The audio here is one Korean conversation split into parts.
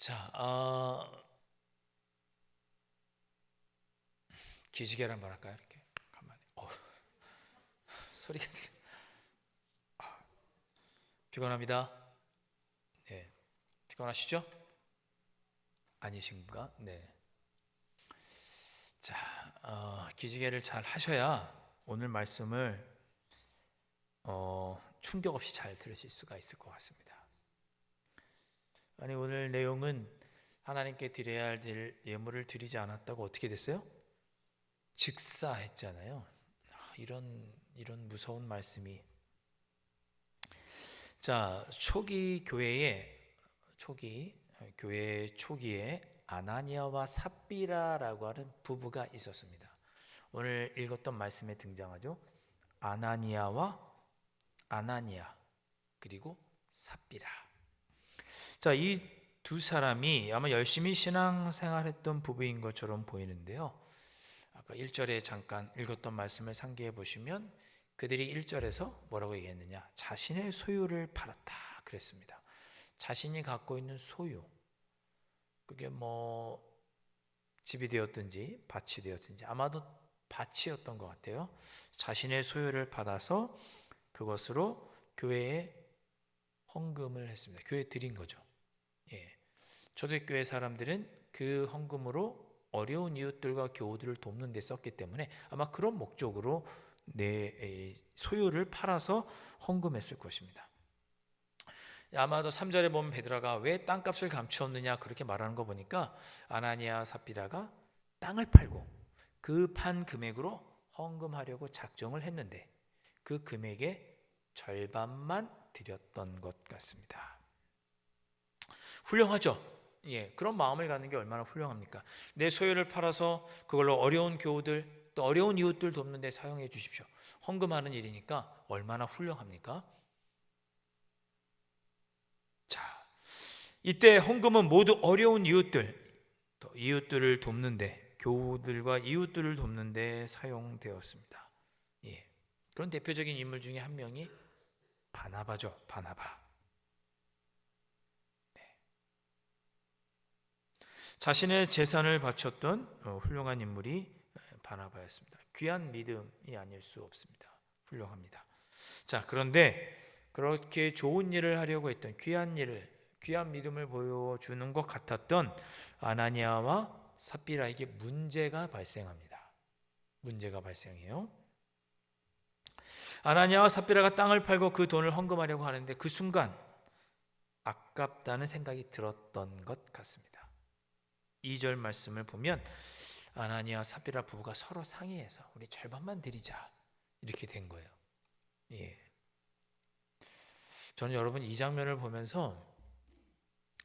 자, 기지개를 한번 할까요? 이렇게 가만히. 소리가 되게 피곤합니다. 네, 피곤하시죠? 아니신가? 네. 자, 기지개를 잘 하셔야 오늘 말씀을 충격 없이 잘 들으실 수가 있을 것 같습니다. 아니, 오늘 내용은 하나님께 드려야 할 예물을 드리지 않았다고 어떻게 됐어요? 즉사했잖아요. 이런 무서운 말씀이. 자, 교회 초기에 아나니아와 삽비라라고 하는 부부가 있었습니다. 오늘 읽었던 말씀에 등장하죠. 아나니아 그리고 삽비라. 자, 이 두 사람이 아마 열심히 신앙생활했던 부부인 것처럼 보이는데요. 아까 1절에 잠깐 읽었던 말씀을 상기해 보시면 그들이 1절에서 뭐라고 얘기했느냐? 자신의 소유를 팔았다 그랬습니다. 자신이 갖고 있는 소유, 그게 뭐 집이 되었든지 밭이 되었든지, 아마도 밭이었던 것 같아요. 자신의 소유를 받아서 그것으로 교회에 헌금을 했습니다. 교회에 드린 거죠. 초대교회 사람들은 그 헌금으로 어려운 이웃들과 교우들을 돕는 데 썼기 때문에 아마 그런 목적으로 내 소유를 팔아서 헌금했을 것입니다. 아마도 3절에 보면 베드로가 왜 땅값을 감추었느냐 그렇게 말하는 거 보니까 아나니아 삽비라가 땅을 팔고 그 판 금액으로 헌금하려고 작정을 했는데 그 금액의 절반만 드렸던 것 같습니다. 훌륭하죠? 그런 마음을 갖는 게 얼마나 훌륭합니까? 내 소유를 팔아서 그걸로 어려운 교우들 또 어려운 이웃들 돕는 데 사용해 주십시오. 헌금하는 일이니까 얼마나 훌륭합니까? 자, 이때 헌금은 모두 어려운 이웃들을 돕는 데, 교우들과 이웃들을 돕는 데 사용되었습니다. 그런 대표적인 인물 중에 한 명이 바나바죠. 바나바. 자신의 재산을 바쳤던 훌륭한 인물이 바나바였습니다. 귀한 믿음이 아닐 수 없습니다. 훌륭합니다. 자, 그런데 그렇게 좋은 일을 하려고 했던 귀한 믿음을 보여주는 것 같았던 아나니아와 삽비라에게 문제가 발생합니다. 문제가 발생해요. 아나니아와 삽비라가 땅을 팔고 그 돈을 헌금하려고 하는데 그 순간 아깝다는 생각이 들었던 것 같습니다. 2절 말씀을 보면 아나니아 삽비라 부부가 서로 상의해서 우리 절반만 드리자 이렇게 된 거예요. 저는 여러분 이 장면을 보면서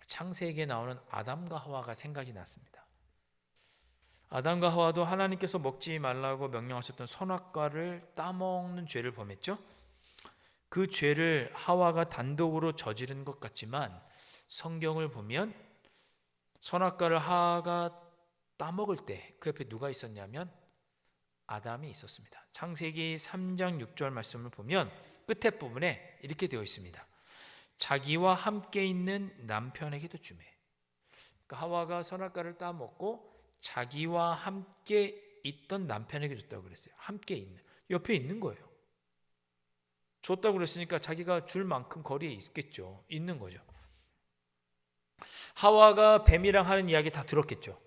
창세기에 나오는 아담과 하와가 생각이 났습니다. 아담과 하와도 하나님께서 먹지 말라고 명령하셨던 선악과를 따먹는 죄를 범했죠. 그 죄를 하와가 단독으로 저지른 것 같지만 성경을 보면 선악과를 하와가 따먹을 때 그 옆에 누가 있었냐면 아담이 있었습니다. 창세기 3장 6절 말씀을 보면 끝에 부분에 이렇게 되어 있습니다. 자기와 함께 있는 남편에게도 주매. 그러니까 하와가 선악과를 따먹고 자기와 함께 있던 남편에게 줬다고 그랬어요. 함께 있는, 옆에 있는 거예요. 줬다고 그랬으니까 자기가 줄 만큼 거리에 있겠죠. 있는 거죠. 하와가 뱀이랑 하는 이야기 다 들었겠죠.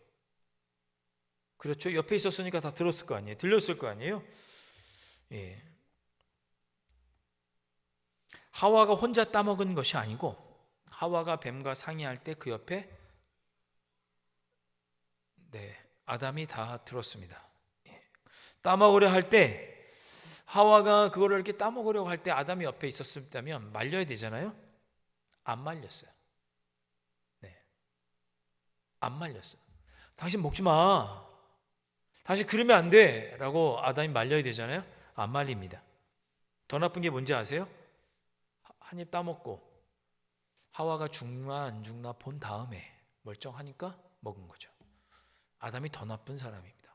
그렇죠. 옆에 있었으니까 다 들었을 거 아니에요. 들렸을 거 아니에요. 하와가 혼자 따먹은 것이 아니고 하와가 뱀과 상의할 때 그 옆에 아담이 다 들었습니다. 따먹으려 할 때 하와가 그거를 이렇게 따먹으려고 할 때 아담이 옆에 있었다면 말려야 되잖아요. 안 말렸어요. 안 말렸어요. 당신 먹지 마. 당신 그러면 안 돼. 라고 아담이 말려야 되잖아요. 안 말립니다. 더 나쁜 게 뭔지 아세요? 한 입 따먹고 하와가 죽나 안 죽나 본 다음에 멀쩡하니까 먹은 거죠. 아담이 더 나쁜 사람입니다.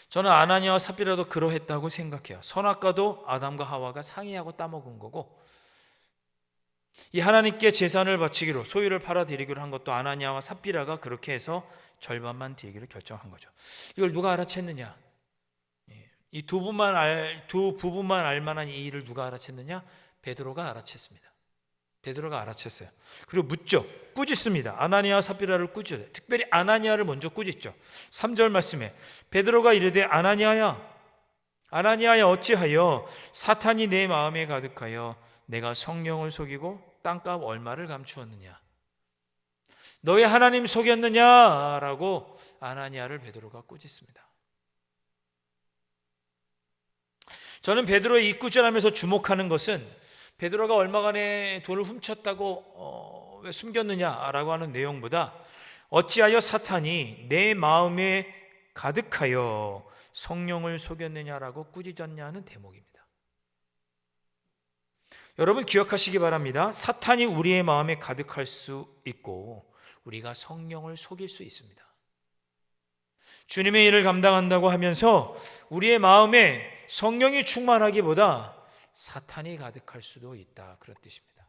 저는 아나니아와 삽비라도 그러했다고 생각해요. 선악과도 아담과 하와가 상의하고 따먹은 거고 이 하나님께 제사를 바치기로 소유를 팔아드리기로 한 것도 아나니아와 삽비라가 그렇게 해서 절반만 드리기로 결정한 거죠. 이걸 누가 알아챘느냐? 이 두 부분만 알만한 이 일을 누가 알아챘느냐? 베드로가 알아챘습니다. 베드로가 알아챘어요. 그리고 묻죠. 꾸짖습니다. 아나니아와 삽비라를 꾸짖어요. 특별히 아나니아를 먼저 꾸짖죠. 3절 말씀에 베드로가 이르되 아나니아야 어찌하여 사탄이 내 마음에 가득하여 내가 성령을 속이고 땅값 얼마를 감추었느냐? 너희 하나님 속였느냐라고 아나니아를 베드로가 꾸짖습니다. 저는 베드로의 이 꾸짖음에서 주목하는 것은 베드로가 얼마간의 돈을 훔쳤다고 왜 숨겼느냐라고 하는 내용보다 어찌하여 사탄이 내 마음에 가득하여 성령을 속였느냐라고 꾸짖었냐는 대목입니다. 여러분 기억하시기 바랍니다. 사탄이 우리의 마음에 가득할 수 있고 우리가 성령을 속일 수 있습니다. 주님의 일을 감당한다고 하면서 우리의 마음에 성령이 충만하기보다 사탄이 가득할 수도 있다, 그런 뜻입니다.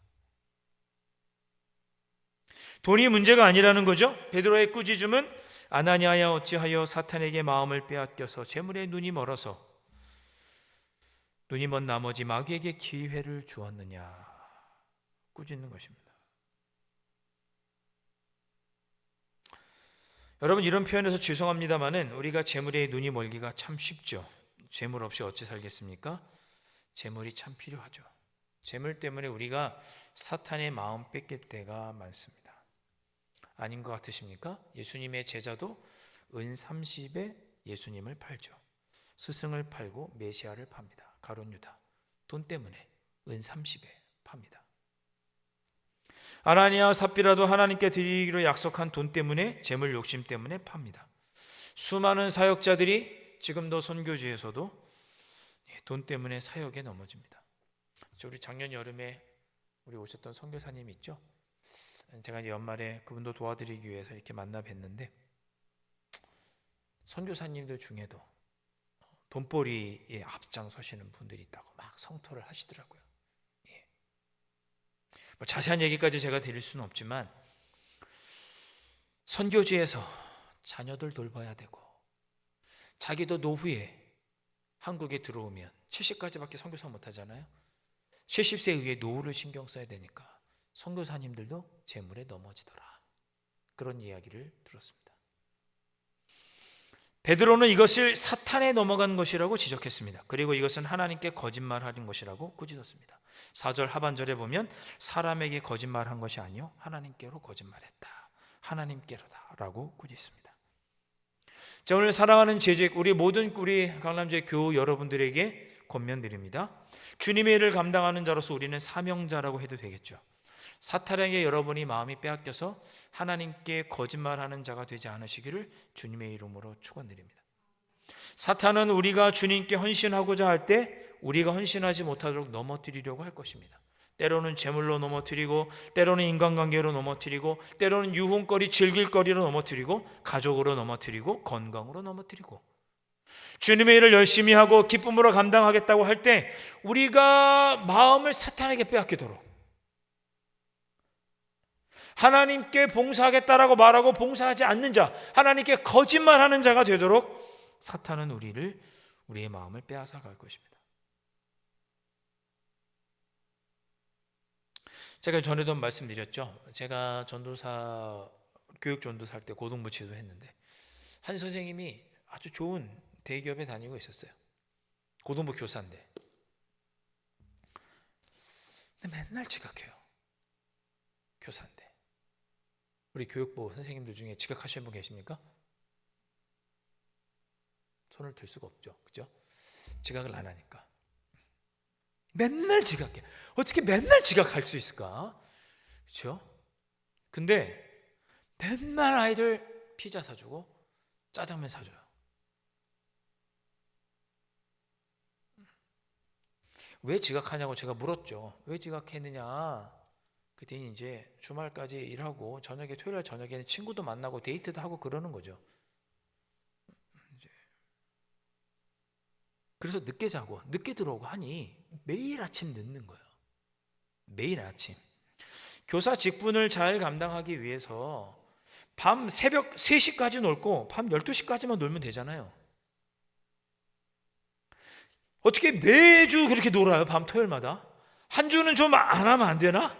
돈이 문제가 아니라는 거죠. 베드로의 꾸짖음은 아나니아야 어찌하여 사탄에게 마음을 빼앗겨서 재물에 눈이 멀어서 눈이 먼 나머지 마귀에게 기회를 주었느냐, 꾸짖는 것입니다. 여러분 이런 표현에서 죄송합니다마는 우리가 재물에 눈이 멀기가 참 쉽죠. 재물 없이 어찌 살겠습니까? 재물이 참 필요하죠. 재물 때문에 우리가 사탄의 마음 뺏길 때가 많습니다. 아닌 것 같으십니까? 예수님의 제자도 은 30에 예수님을 팔죠. 스승을 팔고 메시아를 팝니다. 가룟 유다. 돈 때문에 은 30에 팝니다. 아나니아와 삽비라도 하나님께 드리기로 약속한 돈 때문에, 재물 욕심 때문에 팝니다. 수많은 사역자들이 지금도 선교지에서도 돈 때문에 사역에 넘어집니다. 우리 작년 여름에 우리 오셨던 선교사님 있죠? 제가 연말에 그분도 도와드리기 위해서 이렇게 만나 뵀는데 선교사님들 중에도 돈벌이에 앞장서시는 분들이 있다고 막 성토를 하시더라고요. 뭐 자세한 얘기까지 제가 드릴 수는 없지만 선교지에서 자녀들 돌봐야 되고 자기도 노후에 한국에 들어오면 70까지밖에 선교사 못하잖아요. 70세 이후에 노후를 신경 써야 되니까 선교사님들도 재물에 넘어지더라, 그런 이야기를 들었습니다. 베드로는 이것을 사탄에 넘어간 것이라고 지적했습니다. 그리고 이것은 하나님께 거짓말하는 것이라고 꾸짖었습니다. 4절 하반절에 보면 사람에게 거짓말한 것이 아니요 하나님께로 거짓말했다, 하나님께로다 라고 꾸짖습니다. 자, 오늘 사랑하는 재직 우리 강남제 교우 여러분들에게 권면드립니다. 주님의 일을 감당하는 자로서 우리는 사명자라고 해도 되겠죠. 사탄에게 여러분이 마음이 빼앗겨서 하나님께 거짓말하는 자가 되지 않으시기를 주님의 이름으로 축원드립니다. 사탄은 우리가 주님께 헌신하고자 할 때 우리가 헌신하지 못하도록 넘어뜨리려고 할 것입니다. 때로는 재물로 넘어뜨리고, 때로는 인간관계로 넘어뜨리고, 때로는 유흥거리, 즐길거리로 넘어뜨리고, 가족으로 넘어뜨리고, 건강으로 넘어뜨리고, 주님의 일을 열심히 하고 기쁨으로 감당하겠다고 할 때 우리가 마음을 사탄에게 빼앗기도록, 하나님께 봉사하겠다라고 말하고 봉사하지 않는 자, 하나님께 거짓말하는 자가 되도록 사탄은 우리의 마음을 빼앗아 갈 것입니다. 제가 전에도 말씀드렸죠. 제가 교육 전도사 할 때 고등부 지도했는데 한 선생님이 아주 좋은 대기업에 다니고 있었어요. 고등부 교사인데. 근데 맨날 지각해요. 교사인데. 우리 교육부 선생님들 중에 지각하시는 분 계십니까? 손을 들 수가 없죠. 그죠? 지각을 안 하니까. 맨날 지각해. 어떻게 맨날 지각할 수 있을까? 그렇죠? 근데 맨날 아이들 피자 사주고 짜장면 사줘요. 왜 지각하냐고 제가 물었죠. 왜 지각했느냐? 그랬더니 이제 주말까지 일하고 토요일 저녁에는 친구도 만나고 데이트도 하고 그러는 거죠. 그래서 늦게 자고 늦게 들어오고 하니 매일 아침 늦는 거예요. 매일 아침. 교사 직분을 잘 감당하기 위해서 밤 새벽 3시까지 놀고 밤 12시까지만 놀면 되잖아요. 어떻게 매주 그렇게 놀아요? 밤 토요일마다? 한 주는 좀 안 하면 안 되나?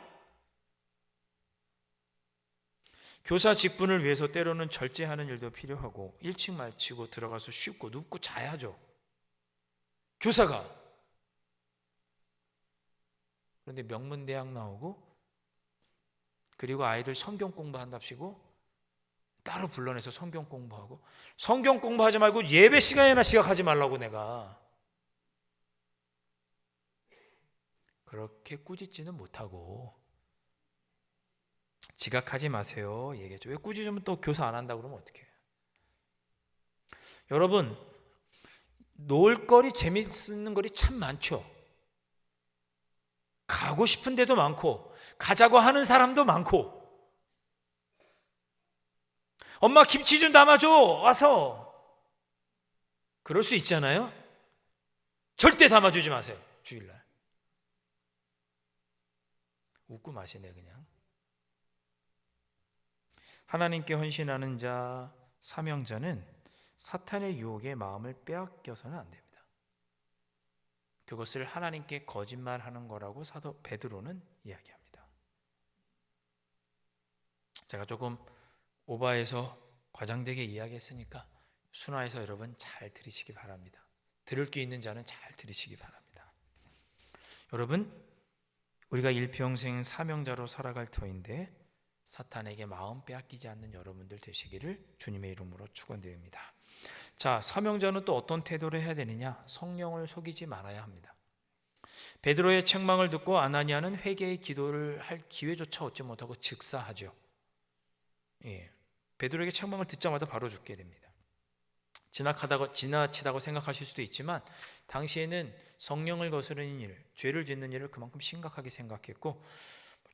교사 직분을 위해서 때로는 절제하는 일도 필요하고 일찍 마치고 들어가서 쉬고 눕고 자야죠. 교사가. 그런데 명문대학 나오고 그리고 아이들 성경 공부한답시고 따로 불러내서 성경 공부하고, 성경 공부하지 말고 예배 시간에나 지각하지 말라고 내가. 그렇게 꾸짖지는 못하고 지각하지 마세요 얘기했죠. 왜 꾸짖으면 또 교사 안 한다고 그러면 어떡해요? 여러분, 놀거리 재밌는 거리 참 많죠. 가고 싶은 데도 많고 가자고 하는 사람도 많고. 엄마 김치 좀 담아줘 와서, 그럴 수 있잖아요. 절대 담아주지 마세요. 주일날. 웃고 마시네 그냥. 하나님께 헌신하는 자, 사명자는 사탄의 유혹에 마음을 빼앗겨서는 안 됩니다. 그것을 하나님께 거짓말하는 거라고 사도 베드로는 이야기합니다. 제가 조금 오바해서 과장되게 이야기했으니까 순화해서 여러분 잘 들으시기 바랍니다. 들을 게 있는 자는 잘 들으시기 바랍니다. 여러분, 우리가 일평생 사명자로 살아갈 터인데 사탄에게 마음 빼앗기지 않는 여러분들 되시기를 주님의 이름으로 축원드립니다. 자, 사명자는 또 어떤 태도를 해야 되느냐? 성령을 속이지 말아야 합니다. 베드로의 책망을 듣고 아나니아는 회개의 기도를 할 기회조차 얻지 못하고 즉사하죠. 베드로에게 책망을 듣자마자 바로 죽게 됩니다. 지나치다고 생각하실 수도 있지만 당시에는 성령을 거스르는 일, 죄를 짓는 일을 그만큼 심각하게 생각했고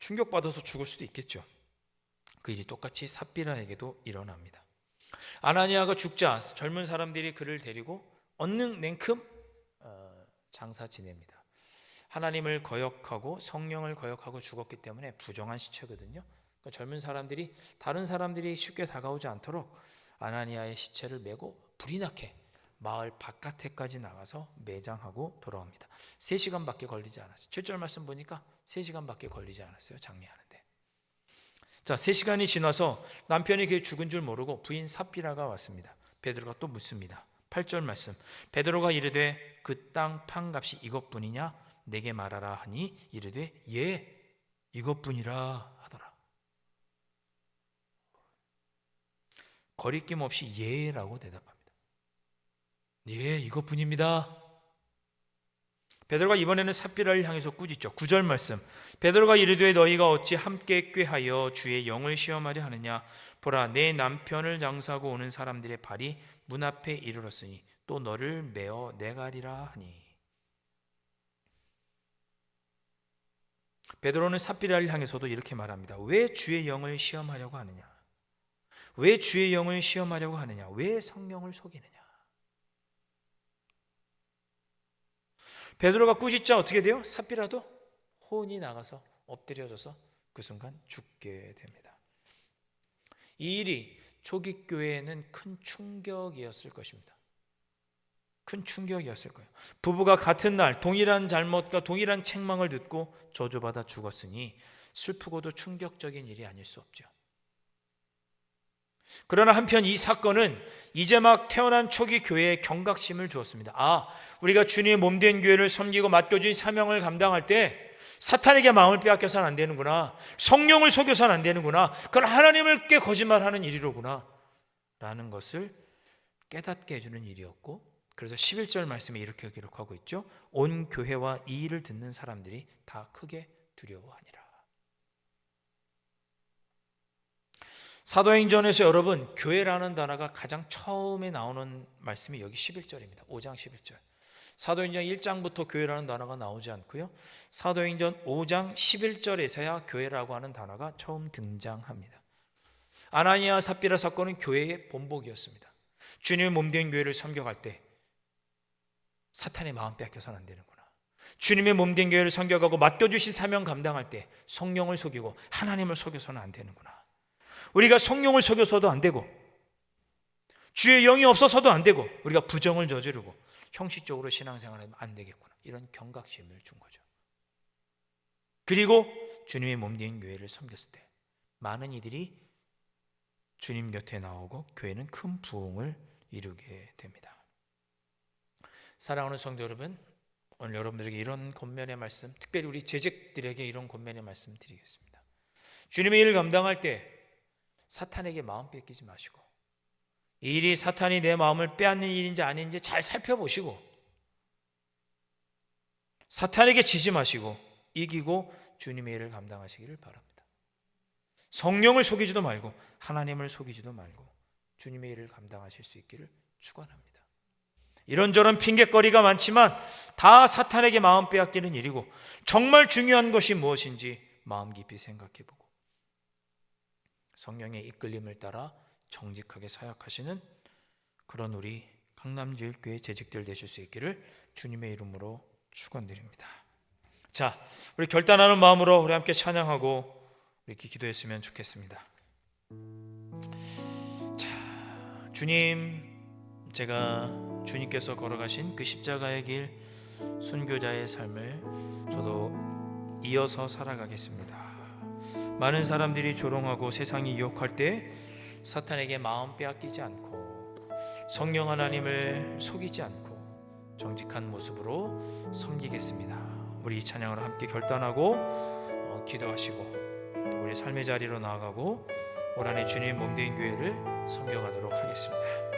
충격받아서 죽을 수도 있겠죠. 그 일이 똑같이 삽비라에게도 일어납니다. 아나니아가 죽자 젊은 사람들이 그를 데리고 얻는 냉큼 장사 지냅니다. 하나님을 거역하고 성령을 거역하고 죽었기 때문에 부정한 시체거든요. 그러니까 젊은 사람들이 다른 사람들이 쉽게 다가오지 않도록 아나니아의 시체를 메고 불이 나게 마을 바깥에까지 나가서 매장하고 돌아옵니다. 3시간밖에 걸리지 않았어요. 7절 말씀 보니까 3시간밖에 걸리지 않았어요. 장례하는데. 자, 3시간이 지나서 남편이 그의 죽은 줄 모르고 부인 삽비라가 왔습니다. 베드로가 또 묻습니다. 8절 말씀. 베드로가 이르되 그 땅 판값이 이것뿐이냐? 내게 말하라 하니 이르되 예, 이것뿐이라 하더라. 거리낌 없이 예라고 대답합니다. 예, 이것뿐입니다. 베드로가 이번에는 삽비라를 향해서 꾸짖죠. 9절 말씀. 베드로가 이르되 너희가 어찌 함께 꾀하여 주의 영을 시험하려 하느냐? 보라, 내 남편을 장사하고 오는 사람들의 발이 문 앞에 이르렀으니 또 너를 메어 내가리라 하니. 베드로는 삽비라를 향해서도 이렇게 말합니다. 왜 주의 영을 시험하려고 하느냐? 왜 주의 영을 시험하려고 하느냐? 왜 성령을 속이느냐? 베드로가 꾸짖자 어떻게 돼요? 삽비라도 혼이 나가서 엎드려져서 그 순간 죽게 됩니다. 이 일이 초기 교회에는 큰 충격이었을 것입니다. 큰 충격이었을 거예요. 부부가 같은 날 동일한 잘못과 동일한 책망을 듣고 저주받아 죽었으니 슬프고도 충격적인 일이 아닐 수 없죠. 그러나 한편 이 사건은 이제 막 태어난 초기 교회에 경각심을 주었습니다. 아, 우리가 주님의 몸된 교회를 섬기고 맡겨진 사명을 감당할 때 사탄에게 마음을 빼앗겨서는 안 되는구나, 성령을 속여서는 안 되는구나, 그건 하나님께 거짓말하는 일이로구나 라는 것을 깨닫게 해주는 일이었고, 그래서 11절 말씀에 이렇게 기록하고 있죠. 온 교회와 이 일을 듣는 사람들이 다 크게 두려워하니라. 사도행전에서 여러분, 교회라는 단어가 가장 처음에 나오는 말씀이 여기 11절입니다. 5장 11절. 사도행전 1장부터 교회라는 단어가 나오지 않고요. 사도행전 5장 11절에서야 교회라고 하는 단어가 처음 등장합니다. 아나니아 삽비라 사건은 교회의 본보기였습니다. 주님의 몸된 교회를 섬겨갈 때 사탄의 마음 빼앗겨서는 안 되는구나, 주님의 몸된 교회를 섬겨가고 맡겨주신 사명 감당할 때 성령을 속이고 하나님을 속여서는 안 되는구나. 우리가 성령을 속여서도 안 되고 주의 영이 없어서도 안 되고 우리가 부정을 저지르고 형식적으로 신앙생활하면 안 되겠구나. 이런 경각심을 준 거죠. 그리고 주님의 몸된 교회를 섬겼을 때 많은 이들이 주님 곁에 나오고 교회는 큰 부흥을 이루게 됩니다. 사랑하는 성도 여러분, 오늘 여러분들에게 이런 권면의 말씀, 특별히 우리 재직들에게 이런 권면의 말씀 드리겠습니다. 주님의 일을 감당할 때 사탄에게 마음 뺏기지 마시고 이 일이 사탄이 내 마음을 빼앗는 일인지 아닌지 잘 살펴보시고 사탄에게 지지 마시고 이기고 주님의 일을 감당하시기를 바랍니다. 성령을 속이지도 말고 하나님을 속이지도 말고 주님의 일을 감당하실 수 있기를 축원합니다. 이런저런 핑계거리가 많지만 다 사탄에게 마음 빼앗기는 일이고 정말 중요한 것이 무엇인지 마음 깊이 생각해보고 성령의 이끌림을 따라 정직하게 사역하시는 그런 우리 강남제일교회 재직들 되실 수 있기를 주님의 이름으로 축원드립니다. 자, 우리 결단하는 마음으로 우리 함께 찬양하고 이렇게 기도했으면 좋겠습니다. 자, 주님, 제가 주님께서 걸어가신 그 십자가의 길, 순교자의 삶을 저도 이어서 살아가겠습니다. 많은 사람들이 조롱하고 세상이 유혹할 때 사탄에게 마음 빼앗기지 않고 성령 하나님을 속이지 않고 정직한 모습으로 섬기겠습니다. 우리 이 찬양을 함께 결단하고 기도하시고 또 우리 삶의 자리로 나아가고 올 한해 주님 몸된 교회를 섬겨가도록 하겠습니다.